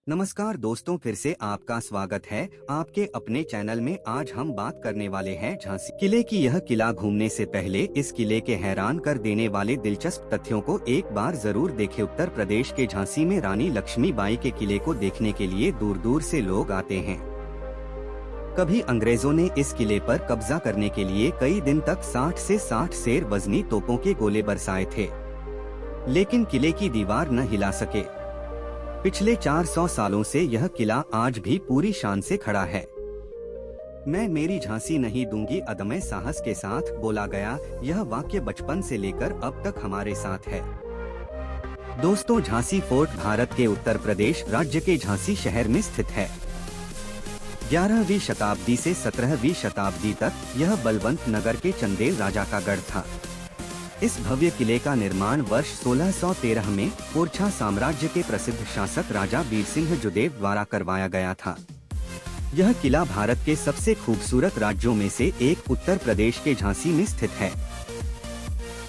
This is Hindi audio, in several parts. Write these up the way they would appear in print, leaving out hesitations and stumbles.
नमस्कार दोस्तों, फिर से आपका स्वागत है आपके अपने चैनल में। आज हम बात करने वाले हैं झांसी किले की। यह किला घूमने से पहले इस किले के हैरान कर देने वाले दिलचस्प तथ्यों को एक बार जरूर देखें। उत्तर प्रदेश के झांसी में रानी लक्ष्मीबाई के किले को देखने के लिए दूर दूर से लोग आते हैं। कभी अंग्रेजों ने इस किले पर कब्जा करने के लिए कई दिन तक 60 से 60 सेर वजनी तोपों के गोले बरसाए थे, लेकिन किले की दीवार न हिला सके। पिछले 400 सालों से यह किला आज भी पूरी शान से खड़ा है। मैं मेरी झांसी नहीं दूंगी अदम्य साहस के साथ बोला गया यह वाक्य बचपन से लेकर अब तक हमारे साथ है। दोस्तों, झांसी फोर्ट भारत के उत्तर प्रदेश राज्य के झांसी शहर में स्थित है। 11वीं शताब्दी से 17वीं शताब्दी तक यह बलवंत नगर के चंदेल राजा का गढ़ था। इस भव्य किले का निर्माण वर्ष 1613 में ओरछा साम्राज्य के प्रसिद्ध शासक राजा वीर सिंह जुदेव द्वारा करवाया गया था। यह किला भारत के सबसे खूबसूरत राज्यों में से एक उत्तर प्रदेश के झांसी में स्थित है।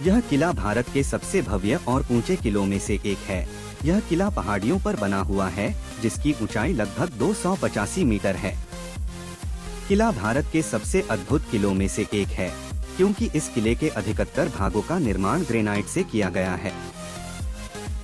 यह किला भारत के सबसे भव्य और ऊंचे किलों में से एक है। यह किला पहाड़ियों पर बना हुआ है, जिसकी ऊंचाई लगभग 285 मीटर है। किला भारत के सबसे अद्भुत किलों में से एक है, क्योंकि इस किले के अधिकतर भागों का निर्माण ग्रेनाइट से किया गया है।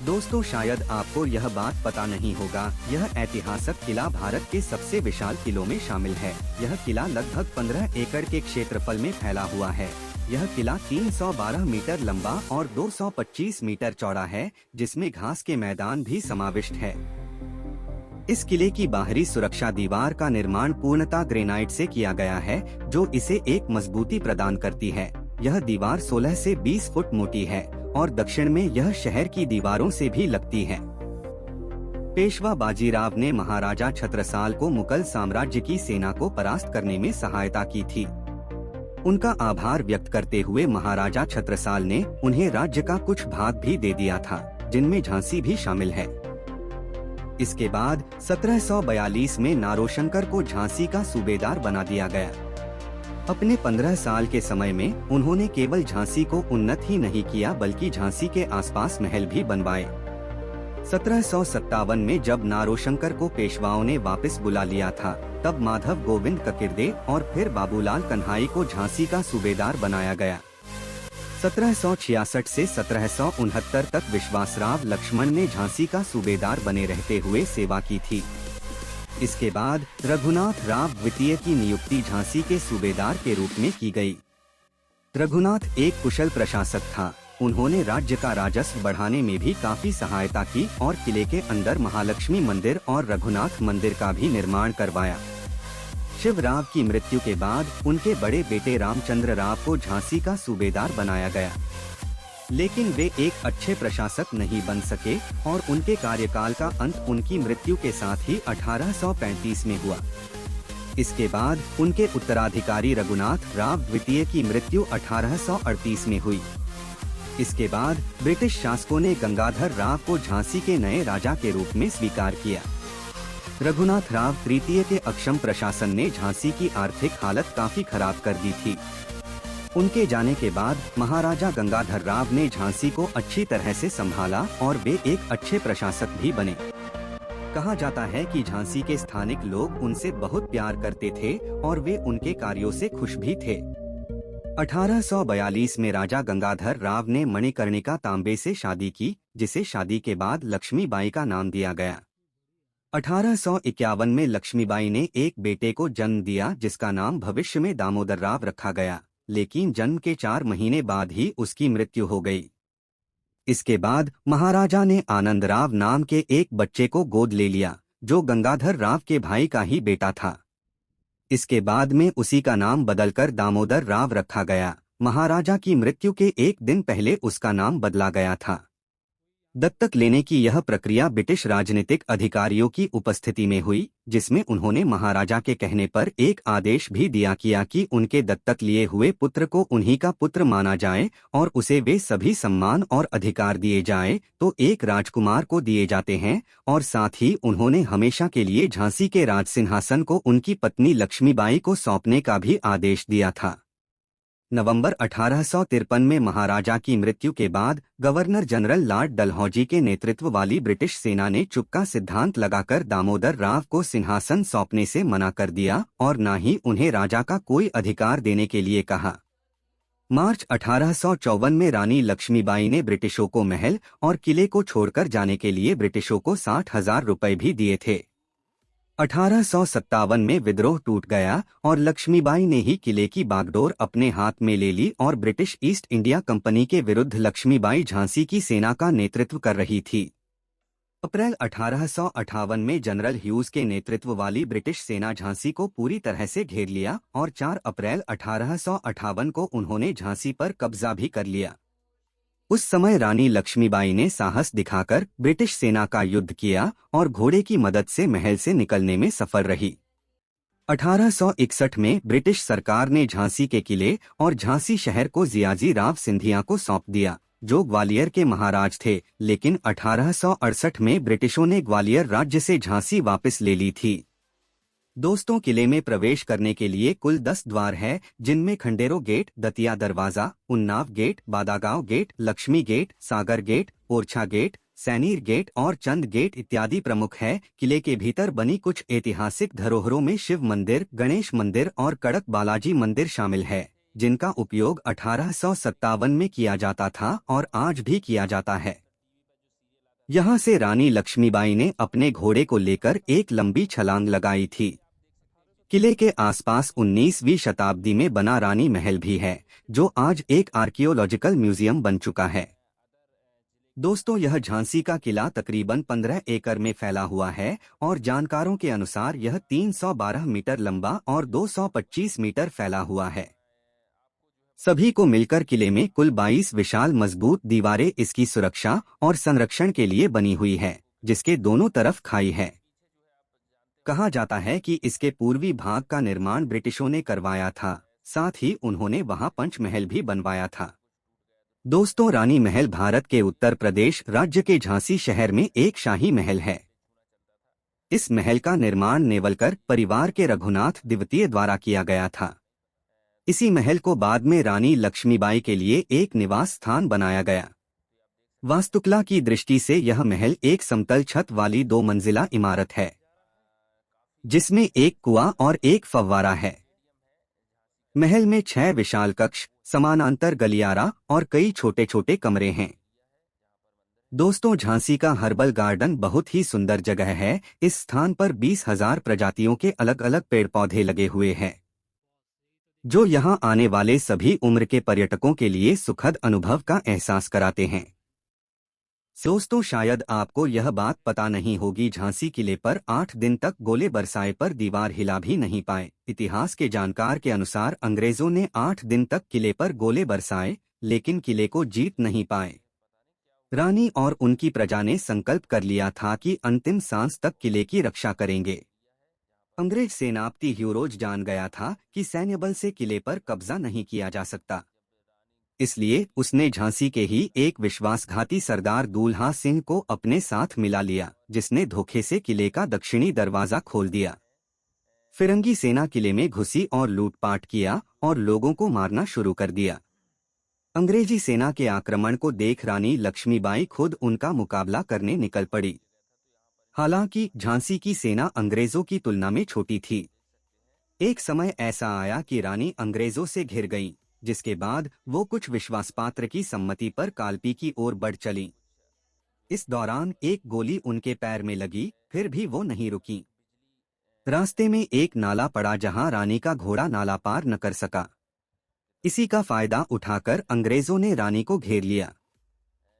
दोस्तों, शायद आपको यह बात पता नहीं होगा, यह ऐतिहासिक किला भारत के सबसे विशाल किलों में शामिल है। यह किला लगभग 15 एकड़ के क्षेत्रफल में फैला हुआ है। यह किला 312 मीटर लंबा और 225 मीटर चौड़ा है, जिसमें घास के मैदान भी समाविष्ट है। इस किले की बाहरी सुरक्षा दीवार का निर्माण पूर्णतः ग्रेनाइट से किया गया है, जो इसे एक मजबूती प्रदान करती है। यह दीवार 16 से 20 फुट मोटी है और दक्षिण में यह शहर की दीवारों से भी लगती है। पेशवा बाजीराव ने महाराजा छत्रसाल को मुगल साम्राज्य की सेना को परास्त करने में सहायता की थी। उनका आभार व्यक्त करते हुए महाराजा छत्रसाल ने उन्हें राज्य का कुछ भाग भी दे दिया था, जिनमें झांसी भी शामिल है। इसके बाद 1742 में नारोशंकर को झांसी का सूबेदार बना दिया गया। अपने 15 साल के समय में उन्होंने केवल झांसी को उन्नत ही नहीं किया, बल्कि झांसी के आसपास महल भी बनवाए। 1757 में जब नारोशंकर को पेशवाओं ने वापस बुला लिया था, तब माधव गोविंद ककिरदे और फिर बाबूलाल कन्हाई को झांसी का सूबेदार बनाया गया। 1766 से 1769 तक विश्वासराव लक्ष्मण ने झांसी का सूबेदार बने रहते हुए सेवा की थी। इसके बाद रघुनाथ राव द्वितीय की नियुक्ति झांसी के सूबेदार के रूप में की गई। रघुनाथ एक कुशल प्रशासक था। उन्होंने राज्य का राजस्व बढ़ाने में भी काफी सहायता की और किले के अंदर महालक्ष्मी मंदिर और रघुनाथ मंदिर का भी निर्माण करवाया। शिवराव की मृत्यु के बाद उनके बड़े बेटे रामचंद्र राव को झांसी का सूबेदार बनाया गया, लेकिन वे एक अच्छे प्रशासक नहीं बन सके और उनके कार्यकाल का अंत उनकी मृत्यु के साथ ही 1835 में हुआ। इसके बाद उनके उत्तराधिकारी रघुनाथ राव द्वितीय की मृत्यु 1838 में हुई। इसके बाद ब्रिटिश शासकों ने गंगाधर राव को झांसी के नए राजा के रूप में स्वीकार किया। रघुनाथ राव तृतीय के अक्षम प्रशासन ने झांसी की आर्थिक हालत काफी खराब कर दी थी। उनके जाने के बाद महाराजा गंगाधर राव ने झांसी को अच्छी तरह से संभाला और वे एक अच्छे प्रशासक भी बने। कहा जाता है कि झांसी के स्थानिक लोग उनसे बहुत प्यार करते थे और वे उनके कार्यों से खुश भी थे। 1842 में राजा गंगाधर राव ने मणिकर्णिका तांबे से शादी की, जिसे शादी के बाद लक्ष्मीबाई का नाम दिया गया। 1851 में लक्ष्मीबाई ने एक बेटे को जन्म दिया, जिसका नाम भविष्य में दामोदर राव रखा गया, लेकिन जन्म के 4 महीने बाद ही उसकी मृत्यु हो गई। इसके बाद महाराजा ने आनंद राव नाम के एक बच्चे को गोद ले लिया, जो गंगाधर राव के भाई का ही बेटा था। इसके बाद में उसी का नाम बदलकर दामोदर राव रखा गया। महाराजा की मृत्यु के एक दिन पहले उसका नाम बदला गया था। दत्तक लेने की यह प्रक्रिया ब्रिटिश राजनीतिक अधिकारियों की उपस्थिति में हुई, जिसमें उन्होंने महाराजा के कहने पर एक आदेश भी दिया किया कि उनके दत्तक लिए हुए पुत्र को उन्हीं का पुत्र माना जाए और उसे वे सभी सम्मान और अधिकार दिए जाए तो एक राजकुमार को दिए जाते हैं, और साथ ही उन्होंने हमेशा के लिए झांसी के राजसिंहासन को उनकी पत्नी लक्ष्मीबाई को सौंपने का भी आदेश दिया था। नवंबर 1853 में महाराजा की मृत्यु के बाद गवर्नर जनरल लॉर्ड डलहौजी के नेतृत्व वाली ब्रिटिश सेना ने चुप्पका सिद्धांत लगाकर दामोदर राव को सिंहासन सौंपने से मना कर दिया और न ही उन्हें राजा का कोई अधिकार देने के लिए कहा। मार्च 1854 में रानी लक्ष्मीबाई ने ब्रिटिशों को महल और किले को छोड़कर जाने के लिए ब्रिटिशों को 60,000 रुपए भी दिए थे। 1857 में विद्रोह टूट गया और लक्ष्मीबाई ने ही किले की बागडोर अपने हाथ में ले ली और ब्रिटिश ईस्ट इंडिया कंपनी के विरुद्ध लक्ष्मीबाई झांसी की सेना का नेतृत्व कर रही थी। अप्रैल 1858 में जनरल ह्यूज के नेतृत्व वाली ब्रिटिश सेना झांसी को पूरी तरह से घेर लिया और 4 अप्रैल 1858 को उन्होंने झांसी पर कब्जा भी कर लिया। उस समय रानी लक्ष्मीबाई ने साहस दिखाकर ब्रिटिश सेना का युद्ध किया और घोड़े की मदद से महल से निकलने में सफल रही। 1861 में ब्रिटिश सरकार ने झांसी के किले और झांसी शहर को जियाजी राव सिंधिया को सौंप दिया, जो ग्वालियर के महाराज थे, लेकिन 1868 में ब्रिटिशों ने ग्वालियर राज्य से झांसी वापस ले ली थी। दोस्तों, किले में प्रवेश करने के लिए कुल 10 द्वार है, जिनमें खंडेरो गेट, दतिया दरवाजा, Unnao gate, Badagaon gate, Lakshmi gate, Sagar gate, Orchha gate, Sainir gate और चंद गेट इत्यादि प्रमुख है। किले के भीतर बनी कुछ ऐतिहासिक धरोहरों में शिव मंदिर, गणेश मंदिर और कड़क बालाजी मंदिर शामिल है, जिनका उपयोग 1857 में किया जाता था और आज भी किया जाता है। यहाँ से रानी लक्ष्मीबाई ने अपने घोड़े को लेकर एक लंबी छलांग लगाई थी। किले के आसपास 19वीं शताब्दी में बना रानी महल भी है, जो आज एक आर्कियोलॉजिकल म्यूजियम बन चुका है। दोस्तों, यह झांसी का किला तकरीबन 15 एकड़ में फैला हुआ है और जानकारों के अनुसार यह 312 मीटर लंबा और 225 मीटर फैला हुआ है। सभी को मिलकर किले में कुल 22 विशाल मजबूत दीवारें इसकी सुरक्षा और संरक्षण के लिए बनी हुई है, जिसके दोनों तरफ खाई है। कहा जाता है कि इसके पूर्वी भाग का निर्माण ब्रिटिशों ने करवाया था, साथ ही उन्होंने वहां पंचमहल भी बनवाया था। दोस्तों, रानी महल भारत के उत्तर प्रदेश राज्य के झांसी शहर में एक शाही महल है। इस महल का निर्माण नेवलकर परिवार के रघुनाथ द्वितीय द्वारा किया गया था। इसी महल को बाद में रानी लक्ष्मीबाई के लिए एक निवास स्थान बनाया गया। वास्तुकला की दृष्टि से यह महल एक समतल छत वाली 2 मंजिला इमारत है, जिसमें एक कुआं और एक फव्वारा है। महल में 6 विशाल कक्ष, समानांतर गलियारा और कई छोटे छोटे कमरे हैं। दोस्तों, झांसी का हर्बल गार्डन बहुत ही सुंदर जगह है। इस स्थान पर 20,000 प्रजातियों के अलग अलग पेड़ पौधे लगे हुए हैं, जो यहाँ आने वाले सभी उम्र के पर्यटकों के लिए सुखद अनुभव का एहसास कराते हैं। दोस्तों, शायद आपको यह बात पता नहीं होगी, झांसी किले पर 8 दिन तक गोले बरसाए पर दीवार हिला भी नहीं पाए। इतिहास के जानकार के अनुसार अंग्रेजों ने 8 दिन तक किले पर गोले बरसाए, लेकिन किले को जीत नहीं पाए। रानी और उनकी प्रजा ने संकल्प कर लिया था कि अंतिम सांस तक किले की रक्षा करेंगे। अंग्रेज सेनापति ह्यूरोज जान गया था कि सैन्य बल से किले पर कब्जा नहीं किया जा सकता, इसलिए उसने झांसी के ही एक विश्वासघाती सरदार दूल्हा सिंह को अपने साथ मिला लिया, जिसने धोखे से किले का दक्षिणी दरवाजा खोल दिया। फिरंगी सेना किले में घुसी और लूटपाट किया और लोगों को मारना शुरू कर दिया। अंग्रेजी सेना के आक्रमण को देख रानी लक्ष्मीबाई खुद उनका मुकाबला करने निकल पड़ी। हालांकि झांसी की सेना अंग्रेजों की तुलना में छोटी थी। एक समय ऐसा आया कि रानी अंग्रेजों से घिर गईं, जिसके बाद वो कुछ विश्वासपात्र की सम्मति पर कालपी की ओर बढ़ चलीं। इस दौरान एक गोली उनके पैर में लगी, फिर भी वो नहीं रुकी। रास्ते में एक नाला पड़ा जहां रानी का घोड़ा नाला पार न कर सका। इसी का फायदा उठाकर अंग्रेजों ने रानी को घेर लिया।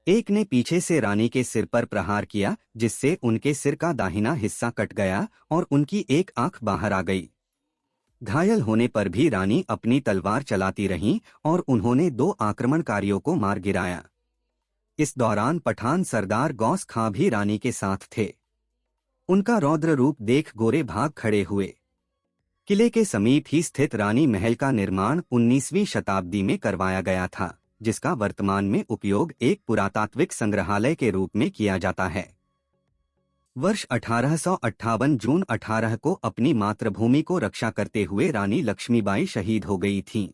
एक ने पीछे से रानी के सिर पर प्रहार किया, जिससे उनके सिर का दाहिना हिस्सा कट गया और उनकी एक आंख बाहर आ गई। घायल होने पर भी रानी अपनी तलवार चलाती रहीं और उन्होंने 2 आक्रमणकारियों को मार गिराया। इस दौरान पठान सरदार गौस खां भी रानी के साथ थे। उनका रौद्र रूप देख गोरे भाग खड़े हुए। किले के समीप ही स्थित रानी महल का निर्माण 19वीं शताब्दी में करवाया गया था, जिसका वर्तमान में उपयोग एक पुरातात्विक संग्रहालय के रूप में किया जाता है। वर्ष 1858 जून 18 को अपनी मातृभूमि को रक्षा करते हुए रानी लक्ष्मीबाई शहीद हो गई थीं।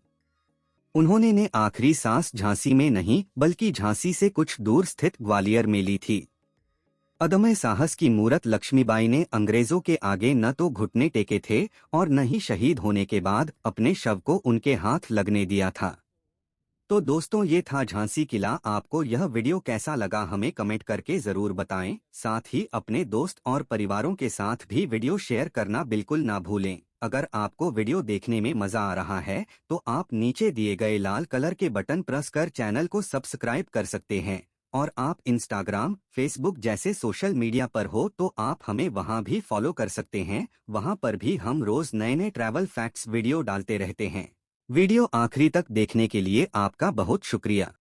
उन्होंने ने आखिरी सांस झांसी में नहीं बल्कि झांसी से कुछ दूर स्थित ग्वालियर में ली थी। अदम्य साहस की मूरत लक्ष्मीबाई ने अंग्रेजों के आगे न तो घुटने टेके थे और न ही शहीद होने के बाद अपने शव को उनके हाथ लगने दिया था। तो दोस्तों, ये था झांसी किला। आपको यह वीडियो कैसा लगा हमें कमेंट करके जरूर बताएं। साथ ही अपने दोस्त और परिवारों के साथ भी वीडियो शेयर करना बिल्कुल ना भूलें। अगर आपको वीडियो देखने में मजा आ रहा है तो आप नीचे दिए गए लाल कलर के बटन प्रेस कर चैनल को सब्सक्राइब कर सकते हैं। और आप इंस्टाग्राम, फेसबुक जैसे सोशल मीडिया पर हो तो आप हमें वहां भी फॉलो कर सकते हैं। वहां पर भी हम रोज नए नए ट्रैवल फैक्ट्स वीडियो डालते रहते हैं। वीडियो आखिरी तक देखने के लिए आपका बहुत शुक्रिया।